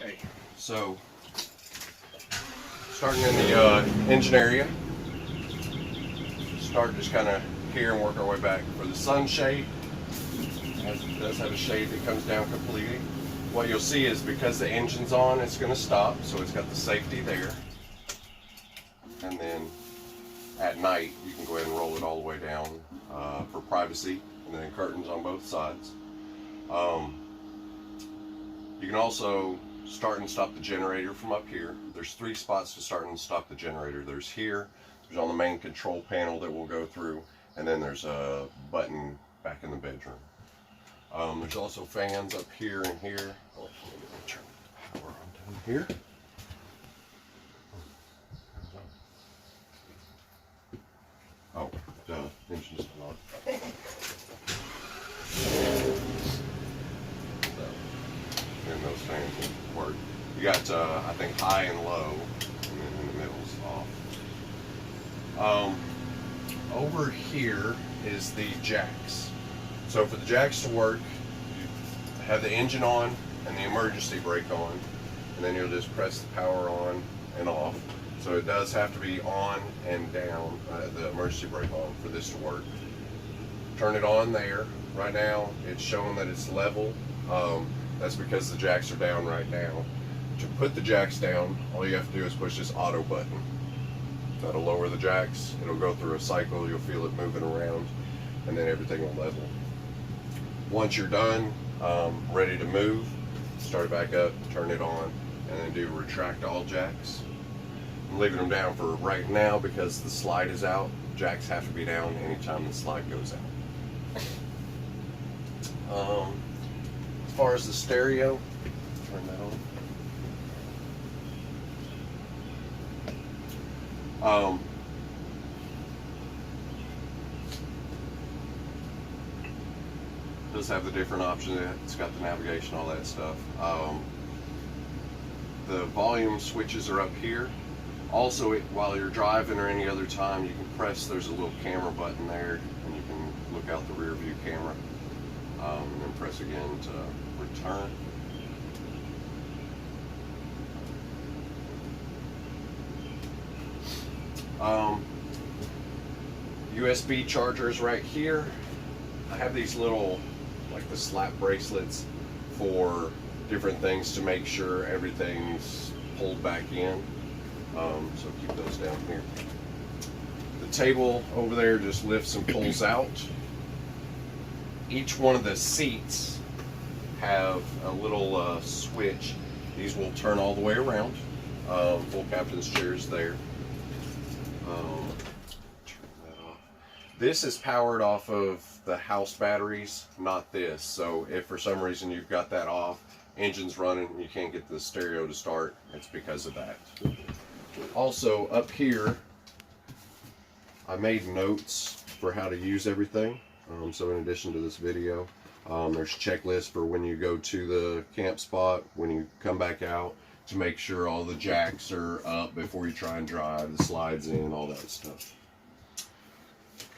Okay, so starting in the engine area, start just kind of here and work our way back. For the sunshade, it does have a shade that comes down completely. What you'll see is because the engine's on, it's going to stop, so it's got the safety there. And then at night, you can go ahead and roll it all the way down for privacy, and then curtains on both sides. You can also start and stop the generator from up here. There's 3 spots to start and stop the generator. There's here, there's on the main control panel that we'll go through, and then there's a button back in the bedroom. There's also fans up here and here. Oh, let me turn the power on down here. Oh, the engine's still on. And those fans will work. You got, I think, high and low, and then in the middle's off. Over here is the jacks. So for the jacks to work, you have the engine on and the emergency brake on, and then you'll just press the power on and off. So it does have to be on and down, the emergency brake on, for this to work. Turn it on there. Right now, it's showing that it's level. That's because the jacks are down right now. To put the jacks down, all you have to do is push this auto button. That'll lower the jacks. It'll go through a cycle. You'll feel it moving around, and then everything will level. Once you're done, ready to move, start it back up, turn it on, and then do retract all jacks. I'm leaving them down for right now because the slide is out. Jacks have to be down anytime the slide goes out. As far as the stereo, turn that on. Does have the different options. It's got the navigation, all that stuff. The volume switches are up here. Also, while you're driving or any other time, you can press, there's a little camera button there, and you can look out the rear view camera, and then press again to return. USB chargers right here. I have these little, like the slap bracelets for different things to make sure everything's pulled back in. So keep those down here. The table over there just lifts and pulls out. Each one of the seats have a little switch. These will turn all the way around. Full captain's chairs there. Turn that off. This is powered off of the house batteries, not this. So if for some reason you've got that off, engine's running, you can't get the stereo to start, it's because of that. Also up here, I made notes for how to use everything. So in addition to this video, there's checklists for when you go to the camp spot, when you come back out, to make sure all the jacks are up before you try and drive, the slides in, all that stuff.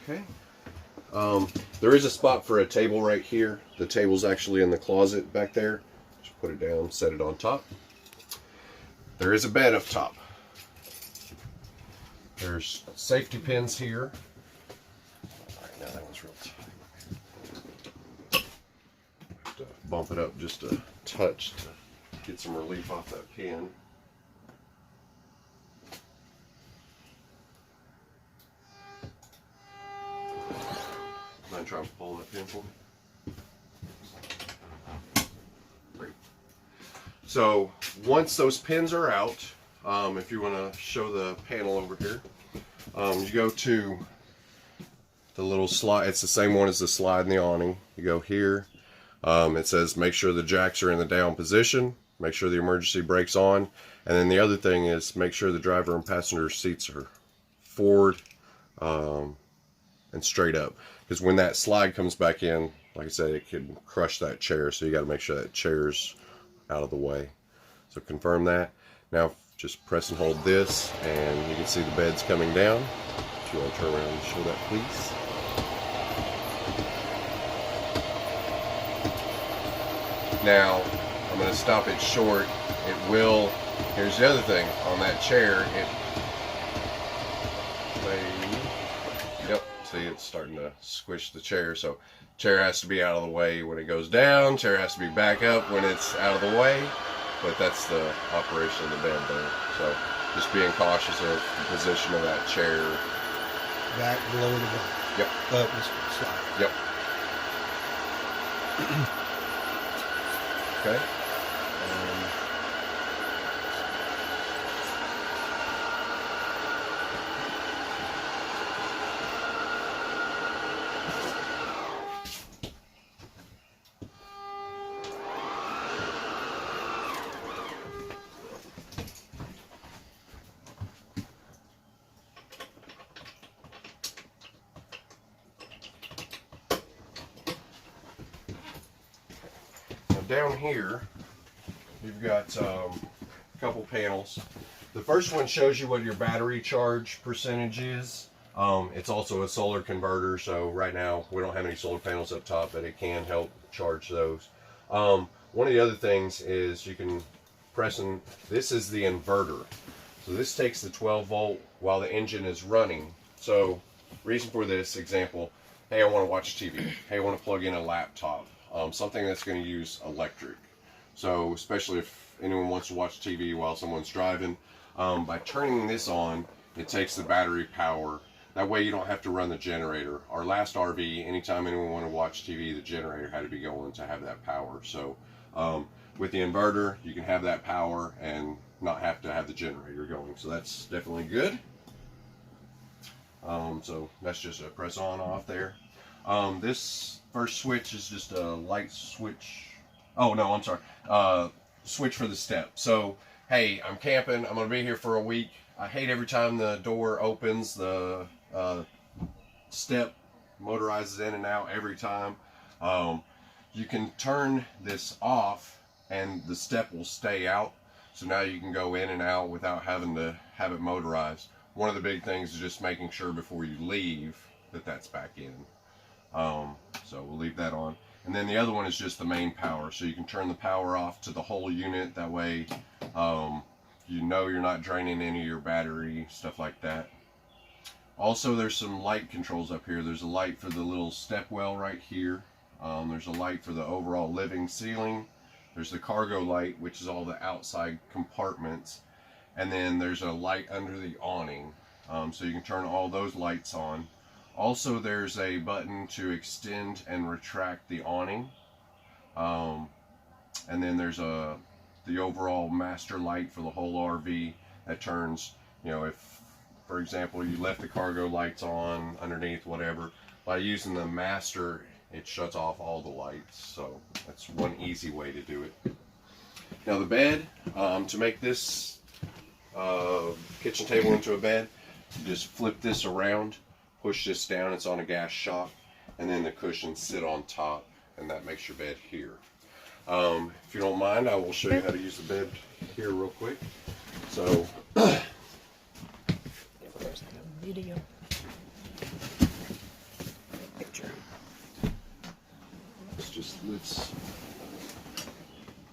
Okay. There is a spot for a table right here. The table's actually in the closet back there. Just put it down, set it on top. There is a bed up top. There's safety pins here. Alright, now that one's real tight. Have to bump it up just a touch to get some relief off that pin. Mind trying to pull that pin for me? Great. So once those pins are out, if you want to show the panel over here, you go to the little slide. It's the same one as the slide in the awning. You go here. It says make sure the jacks are in the down position, make sure the emergency brake's on, and then the other thing is make sure the driver and passenger seats are forward and straight up, because when that slide comes back in, like I said, it can crush that chair, so you got to make sure that chair's out of the way. So confirm that. Now just press and hold this, and you can see the bed's coming down. If you want to turn around and show that, please. Now, I'm going to stop it short. It will, here's the other thing, on that chair, yep, see it's starting to squish the chair, so chair has to be out of the way when it goes down, chair has to be back up when it's out of the way, but that's the operation of the bed there. So just being cautious of the position of that chair. Back below the bed. Yep. Up the slide. Yep. Okay. Down here, you've got a couple panels. The first one shows you what your battery charge percentage is. It's also a solar converter, so right now we don't have any solar panels up top, but it can help charge those. One of the other things is you can press in, this is the inverter. So this takes the 12 volt while the engine is running. So reason for this example, hey, I want to watch TV. Hey, I want to plug in a laptop. Something that's going to use electric. So especially if anyone wants to watch TV while someone's driving, by turning this on, it takes the battery power. That way you don't have to run the generator. Our last RV, anytime anyone wanted to watch TV, the generator had to be going to have that power. So with the inverter, you can have that power and not have to have the generator going. So that's definitely good. So that's just a press on off there. This first switch is just a light switch. Oh no, I'm sorry. Switch for the step. So, hey, I'm camping. I'm going to be here for a week. I hate every time the door opens, the step motorizes in and out every time. You can turn this off and the step will stay out. So now you can go in and out without having to have it motorized. One of the big things is just making sure before you leave that that's back in. So we'll leave that on. And then the other one is just the main power. So you can turn the power off to the whole unit. That way, you know you're not draining any of your battery, stuff like that. Also, there's some light controls up here. There's a light for the little step well right here. There's a light for the overall living ceiling. There's the cargo light, which is all the outside compartments. And then there's a light under the awning. So you can turn all those lights on. Also, there's a button to extend and retract the awning. And then there's the overall master light for the whole RV that turns, you know, if, for example, you left the cargo lights on underneath, whatever, by using the master, it shuts off all the lights. So that's one easy way to do it. Now the bed, to make this kitchen table into a bed, you just flip this around. Push this down, it's on a gas shock, and then the cushions sit on top, and that makes your bed here. If you don't mind, I will show you how to use the bed here real quick. So, there's a video. Picture. This just lifts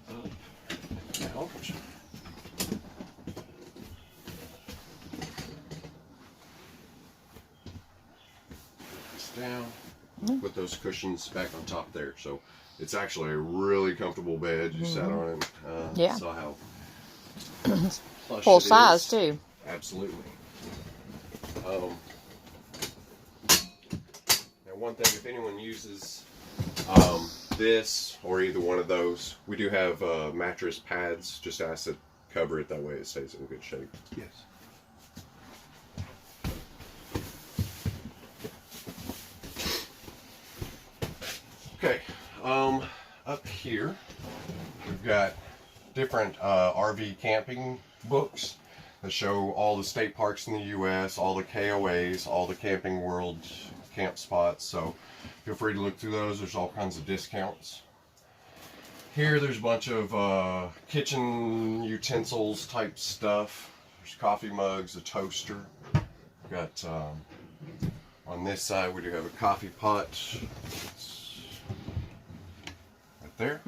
up now. Down, put those cushions back on top there. So it's actually a really comfortable bed. You sat on it, yeah. Saw how plush Full it size is. too. Absolutely. Now one thing, if anyone uses this or either one of those, we do have mattress pads. Just ask to cover it, that way it stays in good shape. Yes. Okay, up here we've got different RV camping books that show all the state parks in the U.S., all the KOAs, all the Camping World camp spots. So feel free to look through those. There's all kinds of discounts. Here there's a bunch of kitchen utensils type stuff. There's coffee mugs, a toaster. We've got on this side we do have a coffee pot. There.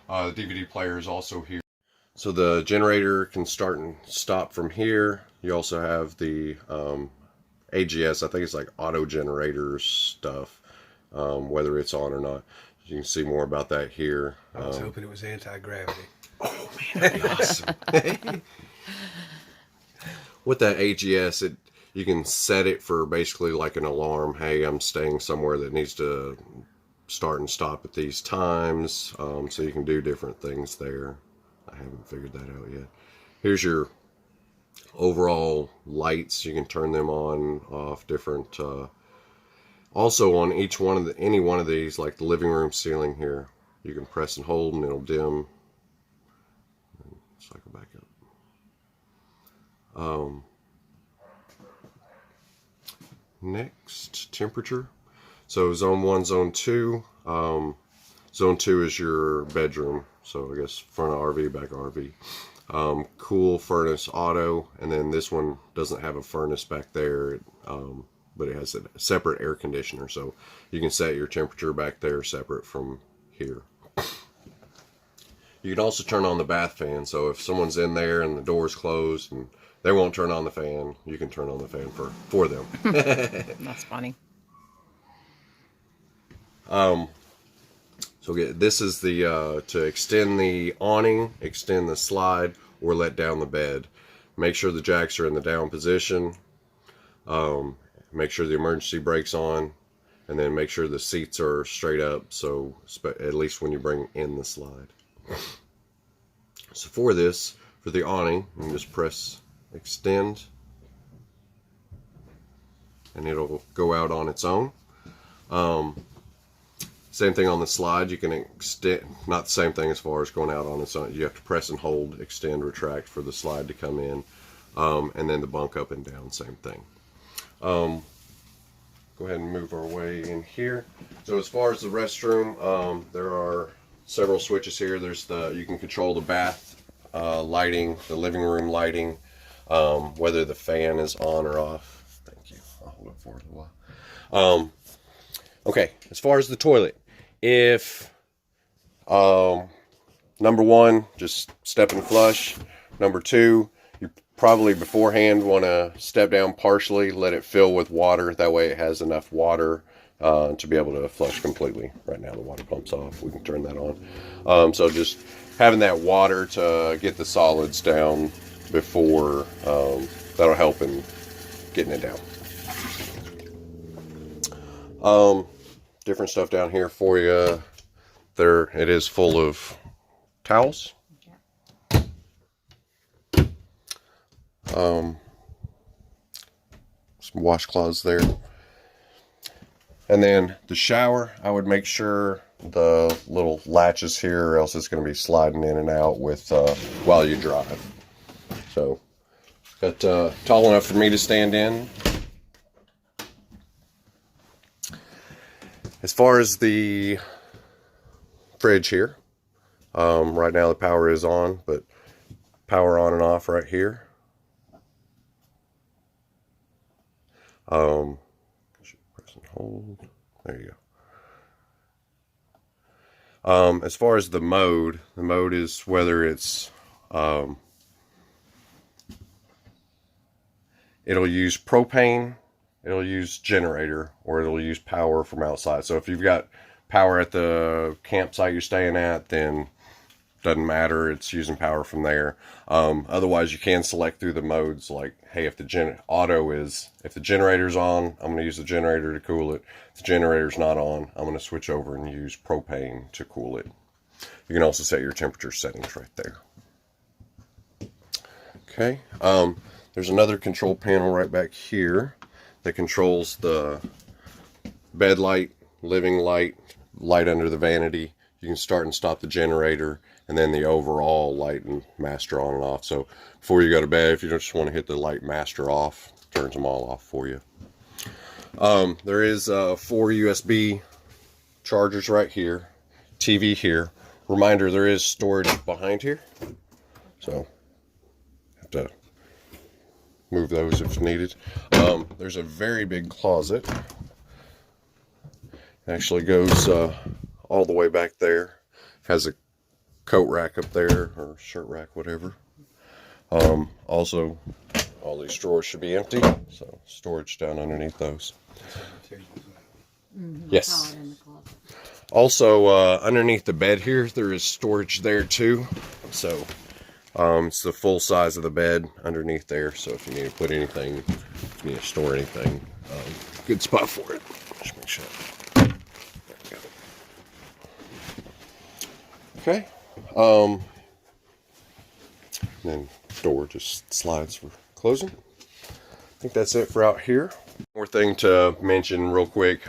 The DVD player is also here. So the generator can start and stop from here. You also have the AGS, I think it's like auto generator stuff, whether it's on or not. You can see more about that here. I was hoping it was anti-gravity. Oh man, that'd be awesome. With that AGS, you can set it for basically like an alarm. Hey, I'm staying somewhere that needs to start and stop at these times. So you can do different things there. I haven't figured that out yet. Here's your overall lights. You can turn them on, off, different. Also on each one of any one of these, like the living room ceiling here, you can press and hold and it'll dim. Cycle back up. Next, temperature. So zone 1, zone 2. Zone 2 is your bedroom. So I guess front of RV, back of RV. Cool, furnace, auto. And then this one doesn't have a furnace back there, but it has a separate air conditioner. So you can set your temperature back there separate from here. You can also turn on the bath fan. So if someone's in there and the door's closed and they won't turn on the fan, you can turn on the fan for them. That's funny. So this is the to extend the awning, extend the slide, or let down the bed. Make sure the jacks are in the down position. Make sure the emergency brake's on, and then make sure the seats are straight up. So at least when you bring in the slide. So for the awning, you can just press extend, and it'll go out on its own. Same thing on the slide. You can extend, not the same thing as far as going out on its own. You have to press and hold, extend, retract for the slide to come in, and then the bunk up and down, same thing. Go ahead and move our way in here. So as far as the restroom, there are several switches here. There's you can control the bath lighting, the living room lighting, whether the fan is on or off. Thank you. I'll hold it for a little while. Okay, as far as the toilet, if number 1, just step and flush. Number 2, you probably beforehand want to step down partially, let it fill with water. That way it has enough water to be able to flush completely. Right now the water pump's off. We can turn that on. So just having that water to get the solids down before, that'll help in getting it down. Different stuff down here for you. There, it is full of towels. Some washcloths there. And then the shower, I would make sure the little latches here, or else it's going to be sliding in and out with while you drive. So, got tall enough for me to stand in. As far as the fridge here, right now the power is on, but power on and off right here. Press and hold. There you go. As far as the mode is whether it's it'll use propane, it'll use generator, or it'll use power from outside. So if you've got power at the campsite you're staying at, then doesn't matter, it's using power from there. Otherwise you can select through the modes, like, hey, if the if the generator's on, I'm going to use the generator to cool it. If the generator's not on, I'm going to switch over and use propane to cool it. You can also set your temperature settings right there. Okay, there's another control panel right back here that controls the bed light, living light, light under the vanity. You can start and stop the generator, and then the overall light and master on and off. So before you go to bed, if you just want to hit the light master off, turns them all off for you. There is 4 USB chargers right here, TV here. Reminder, there is storage behind here, so have to move those if needed. There's a very big closet. It actually goes all the way back there. Has a coat rack up there, or shirt rack, whatever. Also, all these drawers should be empty, so storage down underneath those. Yes. Also, underneath the bed here, there is storage there too. So, it's the full size of the bed underneath there. So if you need to put anything, if you need to store anything, good spot for it. Just make sure. There we go. Okay. Then door just slides for closing. I think that's it for out here. More thing to mention real quick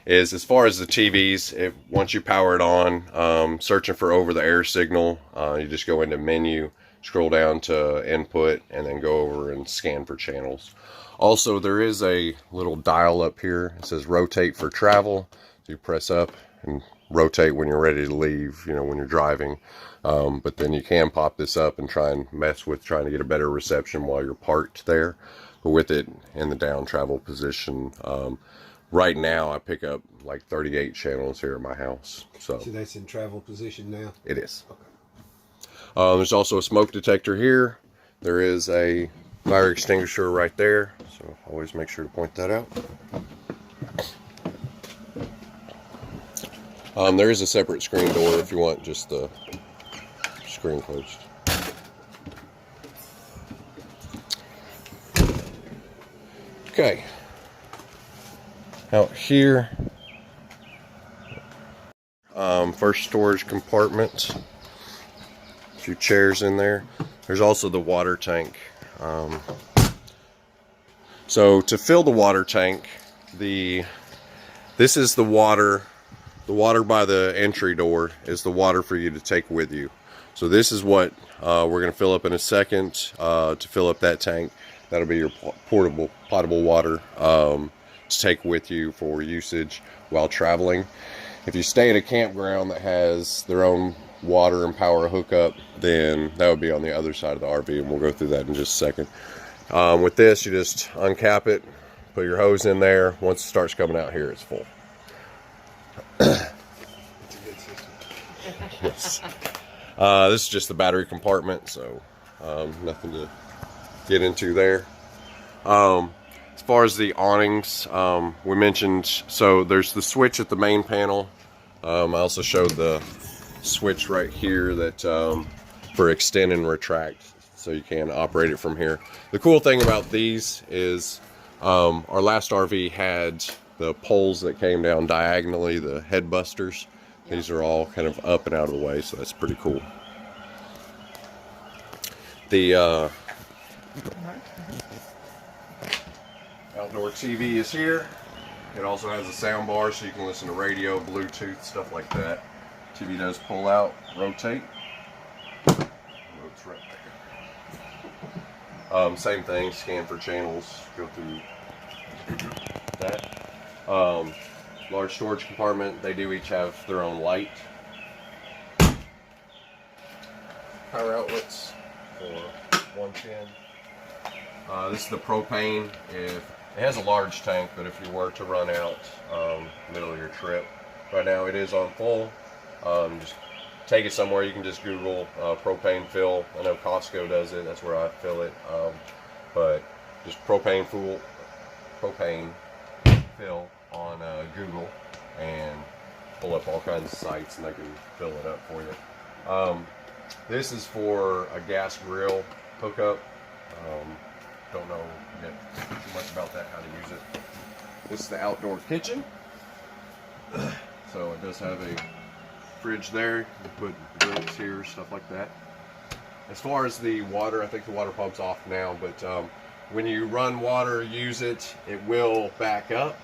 is as far as the TVs, once you power it on, searching for over-the-air signal, you just go into menu, scroll down to input, and then go over and scan for channels. Also, there is a little dial up here. It says rotate for travel. So you press up and rotate when you're ready to leave, you know, when you're driving. But then you can pop this up and try and mess with trying to get a better reception while you're parked there. But with it in the down travel position, right now I pick up like 38 channels here at my house. So that's in travel position now? It is. Okay. There's also a smoke detector here. There is a fire extinguisher right there. So always make sure to point that out. There is a separate screen door if you want just the screen closed. Okay, out here, first storage compartment, a few chairs in there. There's also the water tank. So to fill the water tank, this is the water by the entry door is the water for you to take with you. So this is what we're going to fill up in a second to fill up that tank. That'll be your potable water to take with you for usage while traveling. If you stay at a campground that has their own water and power hookup, then that would be on the other side of the RV, and we'll go through that in just a second. With this, you just uncap it, put your hose in there. Once it starts coming out here, it's full. Yes. This is just the battery compartment, so nothing to get into there. As far as the awnings, we mentioned, so there's the switch at the main panel. I also showed the switch right here that for extend and retract, so you can operate it from here. The cool thing about these is our last RV had the poles that came down diagonally, the head busters. These are all kind of up and out of the way, so that's pretty cool. The outdoor TV is here. It also has a sound bar so you can listen to radio, Bluetooth, stuff like that. TV does pull out, rotate. Rotates right there. Same thing, scan for channels, go through that. Large storage compartment, they do each have their own light. Power outlets for 110. This is the propane. It has a large tank, but if you were to run out middle of your trip, right now it is on full. Just take it somewhere. You can just Google propane fill. I know Costco does it. That's where I fill it. But just propane fill on Google and pull up all kinds of sites, and they can fill it up for you. This is for a gas grill hookup. Don't know yet too much about that, how to use it. This is the outdoor kitchen. So it does have a fridge there. You put drinks here, stuff like that. As far as the water, I think the water pump's off now, but when you run water, use it, it will back up.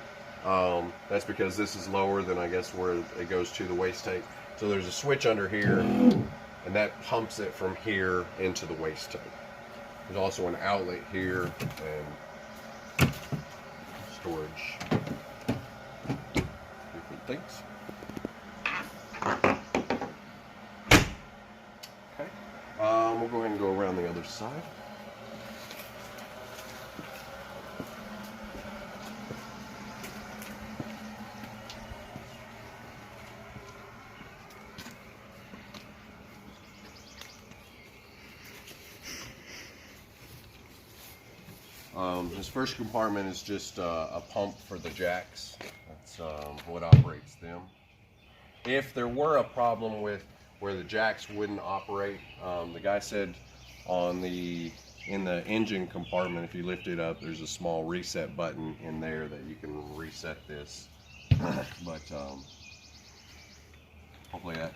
That's because this is lower than I guess where it goes to the waste tank. So there's a switch under here, and that pumps it from here into the waste tank. There's also an outlet here and storage. Different things. Okay. We'll go ahead and go around the other side. This first compartment is just a pump for the jacks. That's what operates them. If there were a problem with where the jacks wouldn't operate, the guy said in the engine compartment, if you lift it up, there's a small reset button in there that you can reset this. But hopefully that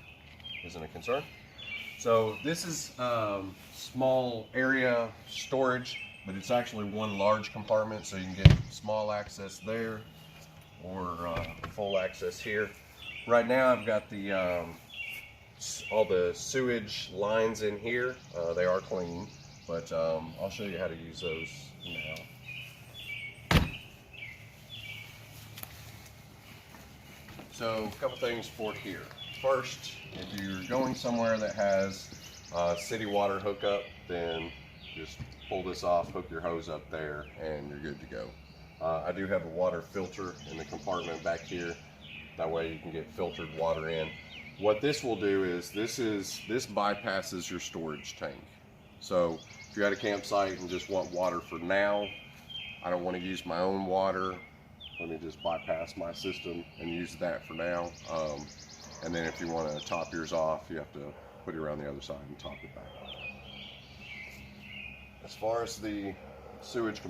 isn't a concern. So this is small area storage, but it's actually one large compartment, so you can get small access there or full access here. Right now I've got the all the sewage lines in here. They are clean, but I'll show you how to use those now. So a couple things for here. First, if you're going somewhere that has city water hookup, then just pull this off, hook your hose up there, and you're good to go. I do have a water filter in the compartment back here. That way you can get filtered water in. What this will do is this bypasses your storage tank. So if you're at a campsite and just want water for now, I don't want to use my own water, let me just bypass my system and use that for now. And then if you want to top yours off, you have to put it around the other side and top it back. As far as the sewage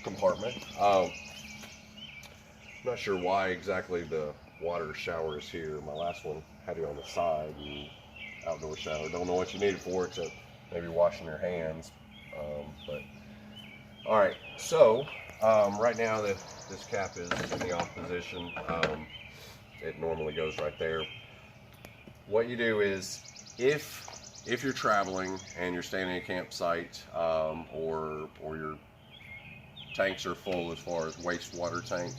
compartment, I'm not sure why exactly the water shower is here. My last one had it on the side, and outdoor shower. Don't know what you need it for except maybe washing your hands. But all right, so right now this cap is in the off position. It normally goes right there. What you do is, if you're traveling and you're staying in a campsite, or your tanks are full as far as wastewater tank,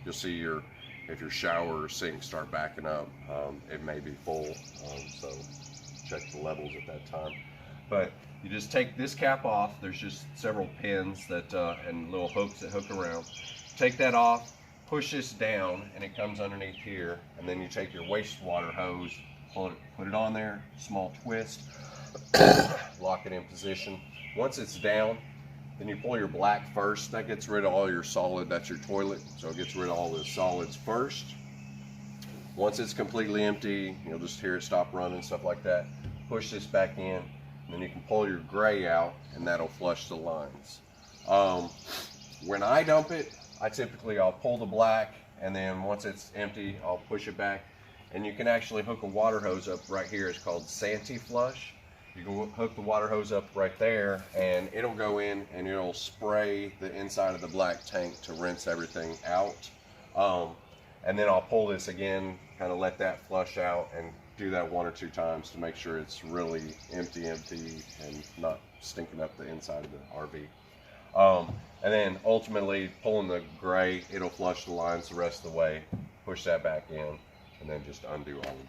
you'll see if your shower or sink start backing up, it may be full. So check the levels at that time. But you just take this cap off. There's just several pins that and little hooks that hook around. Take that off. Push this down and it comes underneath here, and then you take your wastewater hose, put it on there, small twist, lock it in position. Once it's down, then you pull your black first. That gets rid of all your solid. That's your toilet, so it gets rid of all the solids first. Once it's completely empty, you'll just hear it stop running, stuff like that. Push this back in, and then you can pull your gray out, and that'll flush the lines. When I dump it, I'll pull the black, and then once it's empty, I'll push it back. And you can actually hook a water hose up right here. It's called Santee Flush. You can hook the water hose up right there, and it'll go in and it'll spray the inside of the black tank to rinse everything out. And then I'll pull this again, kind of let that flush out, and do that 1 or 2 times to make sure it's really empty, and not stinking up the inside of the RV. And then ultimately pulling the gray, it'll flush the lines the rest of the way, push that back in, and then just undo all of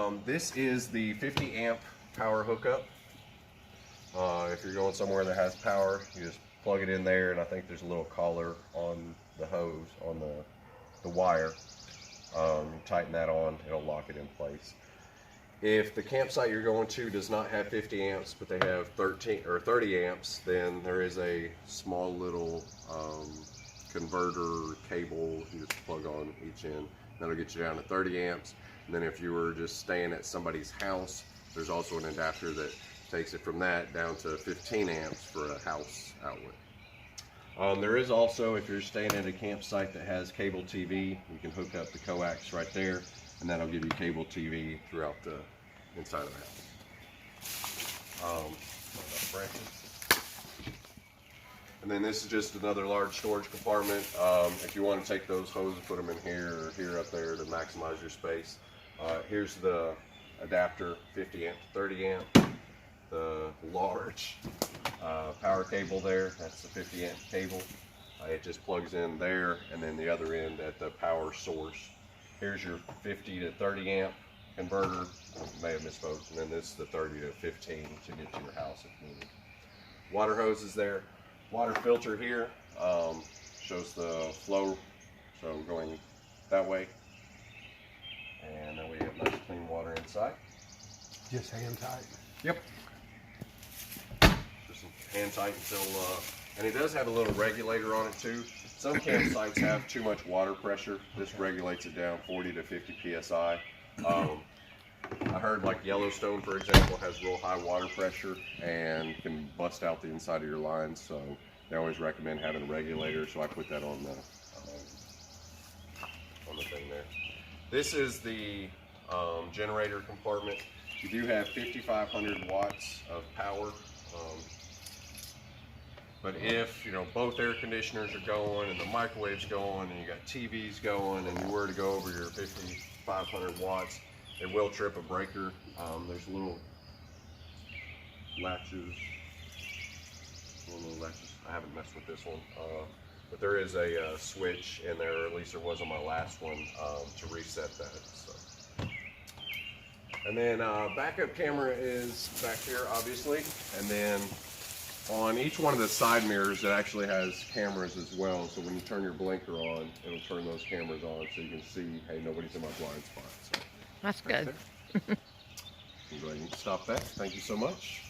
that. This is the 50 amp power hookup. If you're going somewhere that has power, you just plug it in there, and I think there's a little collar on the hose, on the wire. Tighten that on, it'll lock it in place. If the campsite you're going to does not have 50 amps, but they have 13 or 30 amps, then there is a small little converter cable you just plug on each end. That'll get you down to 30 amps. And then if you were just staying at somebody's house, there's also an adapter that takes it from that down to 15 amps for a house outlet. There is also, if you're staying at a campsite that has cable TV, you can hook up the coax right there, and that'll give you cable TV throughout the inside of the house. And then this is just another large storage compartment. If you want to take those hoses and put them in here or here up there to maximize your space. Here's the adapter, 50 amp to 30 amp. The large power cable there, that's the 50 amp cable. It just plugs in there, and then the other end at the power source. Here's your 50 to 30 amp converter. I may have misspoke. And then this is the 30 to 15 to get to your house if needed. Water hose is there. Water filter here shows the flow, so going that way. And then we have nice clean water inside. Just hand tight. Yep. hand tight until, and it does have a little regulator on it too. Some campsites have too much water pressure. This regulates it down 40 to 50 psi. I heard like Yellowstone, for example, has real high water pressure and can bust out the inside of your lines. So they always recommend having a regulator. So I put that on the thing there. This is the generator compartment. You do have 5,500 watts of power. But if, you know, both air conditioners are going and the microwave's going and you got TVs going and you were to go over your 5,500 watts, it will trip a breaker. There's little latches. I haven't messed with this one. But there is a switch in there, or at least there was on my last one, to reset that. So. And then backup camera is back here, obviously. And then on each one of the side mirrors, it actually has cameras as well. So when you turn your blinker on, it'll turn those cameras on so you can see, hey, nobody's in my blind spot. So That's good. go ahead and stop that. Thank you so much.